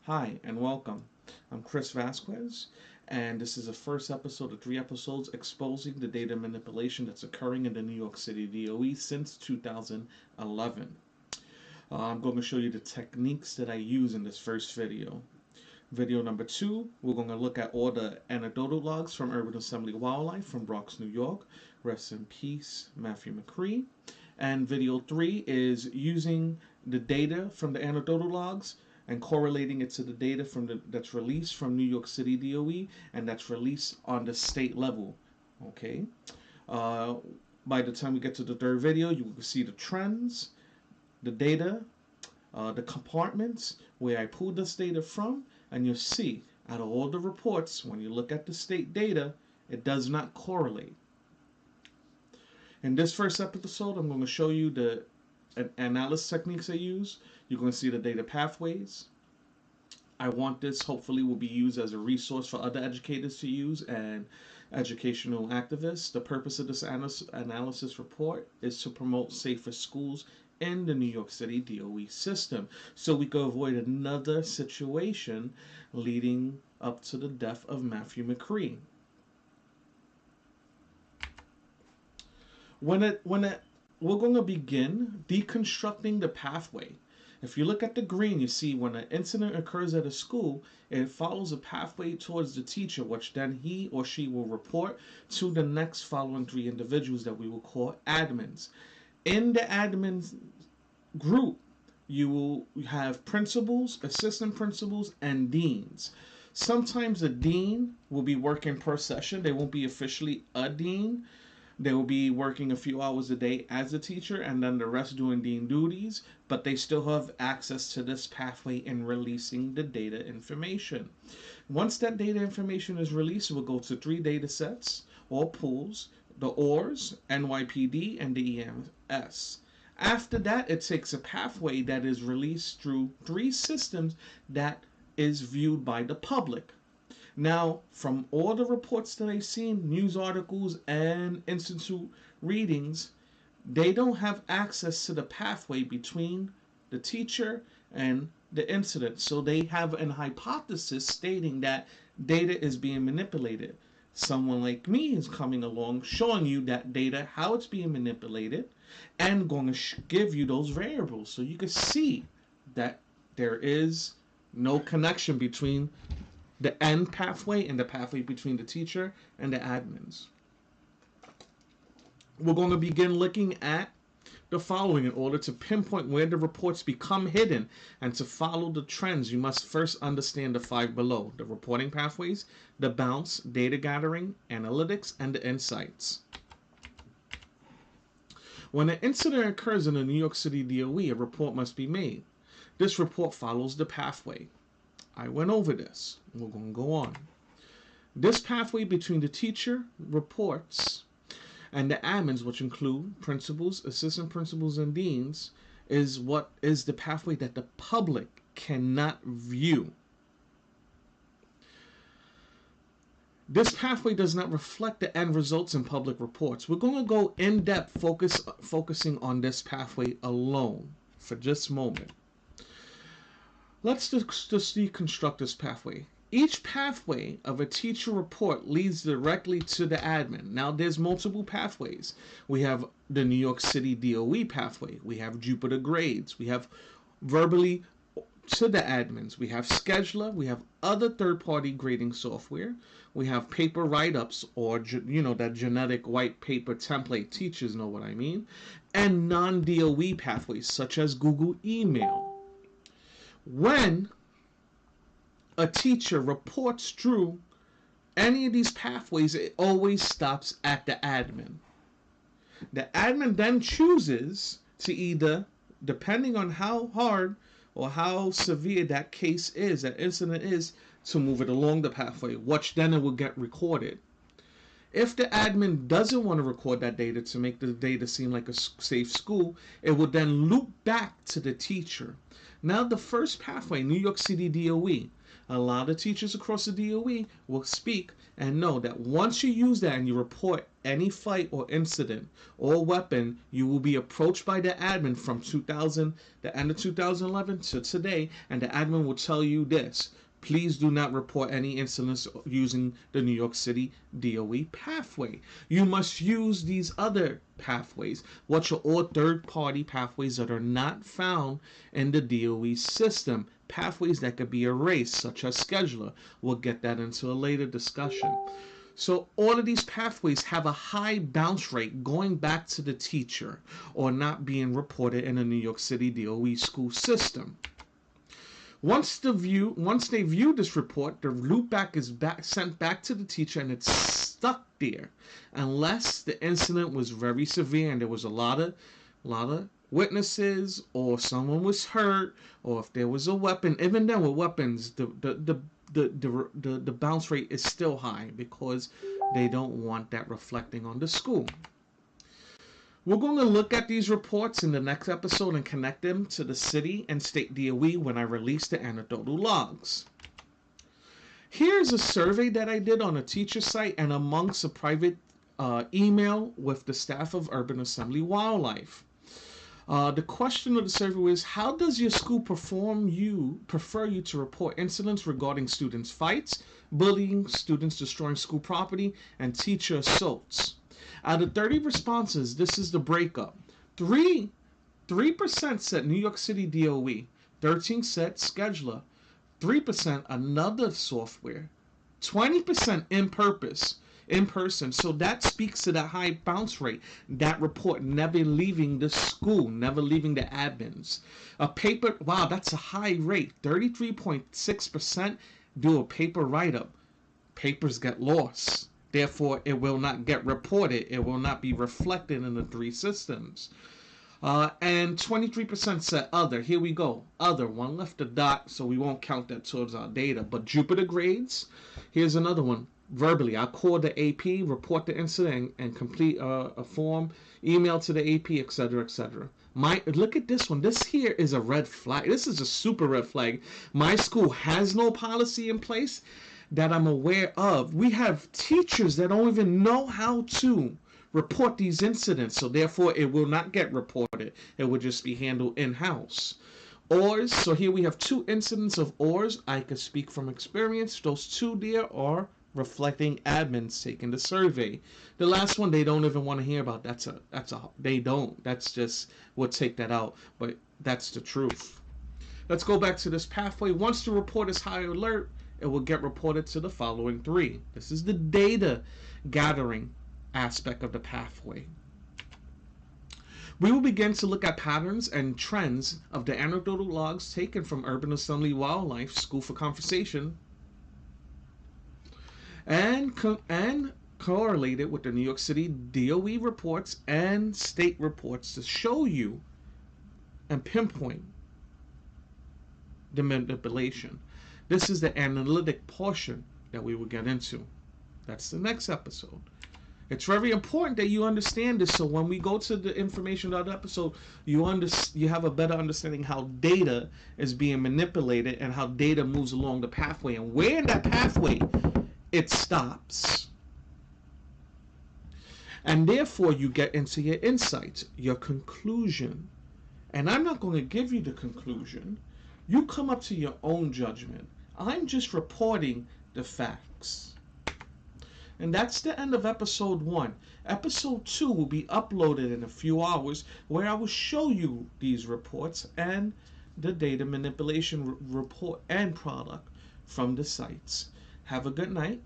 Hi and welcome. I'm Chris Vasquez, and this is the first episode of 3 episodes exposing the data manipulation that's occurring in the New York City DOE since 2011. I'm going to show you the techniques that I use in this first video. Video number 2, we're going to look at all the anecdotal logs from Urban Assembly Wildlife from Bronx, New York. Rest in peace, Matthew McCree. And video 3 is using the data from the anecdotal logs and correlating it to the data that's released from New York City DOE and that's released on the state level. Okay. By the time we get to the third video, you will see the trends, the data, the compartments where I pulled this data from, and you'll see out of all the reports, when you look at the state data, it does not correlate. In this first episode, I'm going to show you the analysis techniques I use. You're going to see the data pathways. I want this hopefully will be used as a resource for other educators to use and educational activists. The purpose of this analysis report is to promote safer schools in the New York City DOE system, so we could avoid another situation leading up to the death of Matthew McCree. We're going to begin deconstructing the pathway. If you look at the green, you see when an incident occurs at a school, it follows a pathway towards the teacher, which then he or she will report to the next following 3 individuals that we will call admins. In the admins group, you will have principals, assistant principals, and deans. Sometimes the dean will be working per session. They won't be officially a dean. They will be working a few hours a day as a teacher and then the rest doing dean duties, but they still have access to this pathway in releasing the data information. Once that data information is released, we'll go to 3 data sets or pools, the ORS, NYPD, and the EMS. After that, it takes a pathway that is released through 3 systems that is viewed by the public. Now, from all the reports that I've seen, news articles and institute readings, they don't have access to the pathway between the teacher and the incident. So they have an hypothesis stating that data is being manipulated. Someone like me is coming along showing you that data, how it's being manipulated, and going to give you those variables so you can see that there is no connection between the end pathway and the pathway between the teacher and the admins. We're going to begin looking at the following. In order to pinpoint where the reports become hidden and to follow the trends, you must first understand the 5 below: the reporting pathways, the bounce, data gathering, analytics, and the insights. When an incident occurs in the New York City DOE, a report must be made. This report follows the pathway. I went over this. We're going to go on. This pathway between the teacher reports and the admins, which include principals, assistant principals, and deans, is what is the pathway that the public cannot view. This pathway does not reflect the end results in public reports. We're going to go in depth focusing on this pathway alone for just a moment. Let's just deconstruct this pathway. Each pathway of a teacher report leads directly to the admin. Now, there's multiple pathways. We have the New York City DOE pathway. We have Jupiter Grades. We have verbally to the admins. We have Scheduler. We have other third-party grading software. We have paper write-ups, or that genetic white paper template. Teachers know what I mean. And non-DOE pathways, such as Google email. When a teacher reports through any of these pathways, it always stops at the admin. The admin then chooses to either, depending on how hard or how severe that case is, that incident is, to move it along the pathway, which then it will get recorded. If the admin doesn't want to record that data to make the data seem like a safe school, it will then loop back to the teacher. Now the first pathway, New York City DOE. A lot of teachers across the DOE will speak and know that once you use that and you report any fight or incident or weapon, you will be approached by the admin from the end of 2011 to today, and the admin will tell you this: please do not report any incidents using the New York City DOE pathway. You must use these other pathways, which are all third-party pathways that are not found in the DOE system. Pathways that could be erased, such as scheduler. We'll get that into a later discussion. So all of these pathways have a high bounce rate going back to the teacher or not being reported in the New York City DOE school system. Once they view this report, the loopback is sent back to the teacher, and it's stuck there unless the incident was very severe and there was a lot of witnesses, or someone was hurt, or if there was a weapon. Even then, with weapons, the bounce rate is still high because they don't want that reflecting on the school. We're going to look at these reports in the next episode and connect them to the city and state DOE when I release the anecdotal logs. Here's a survey that I did on a teacher site and amongst a private email with the staff of Urban Assembly Wildlife. The question of the survey was, how does your school prefer you to report incidents regarding students' fights, bullying, students destroying school property, and teacher assaults? Out of 30 responses, this is the breakup. 3% said New York City DOE, 13% said scheduler, 3% another software, 20% in person. So that speaks to that high bounce rate. That report never leaving the school, never leaving the admins. A paper, wow, that's a high rate. 33.6% do a paper write-up. Papers get lost. Therefore, it will not get reported. It will not be reflected in the three systems. And 23% said other. Here we go. Other. One left a dot, so we won't count that towards our data. But Jupiter grades. Here's another one. Verbally, I'll call the AP, report the incident, and complete a form, email to the AP, etc., etc. Look at this one. This here is a red flag. This is a super red flag. My school has no policy in place that I'm aware of. We have teachers that don't even know how to report these incidents, so therefore it will not get reported. It will just be handled in-house. ORs, so here we have 2 incidents of ORs. I could speak from experience. Those 2 there are reflecting admins taking the survey. The last one they don't even want to hear about. They don't. That's just, we'll take that out, but that's the truth. Let's go back to this pathway. Once the report is high alert, it will get reported to the following 3. This is the data gathering aspect of the pathway. We will begin to look at patterns and trends of the anecdotal logs taken from Urban Assembly Wildlife School for Conversation and correlated with the New York City DOE reports and state reports to show you and pinpoint the manipulation. This is the analytic portion that we will get into. That's the next episode. It's very important that you understand this, so when we go to the information of the episode, you have a better understanding how data is being manipulated and how data moves along the pathway and where in that pathway it stops. And therefore you get into your insights, your conclusion. And I'm not going to give you the conclusion. You come up to your own judgment. I'm just reporting the facts. And that's the end of episode 1. Episode 2 will be uploaded in a few hours, where I will show you these reports and the data manipulation report and product from the sites. Have a good night.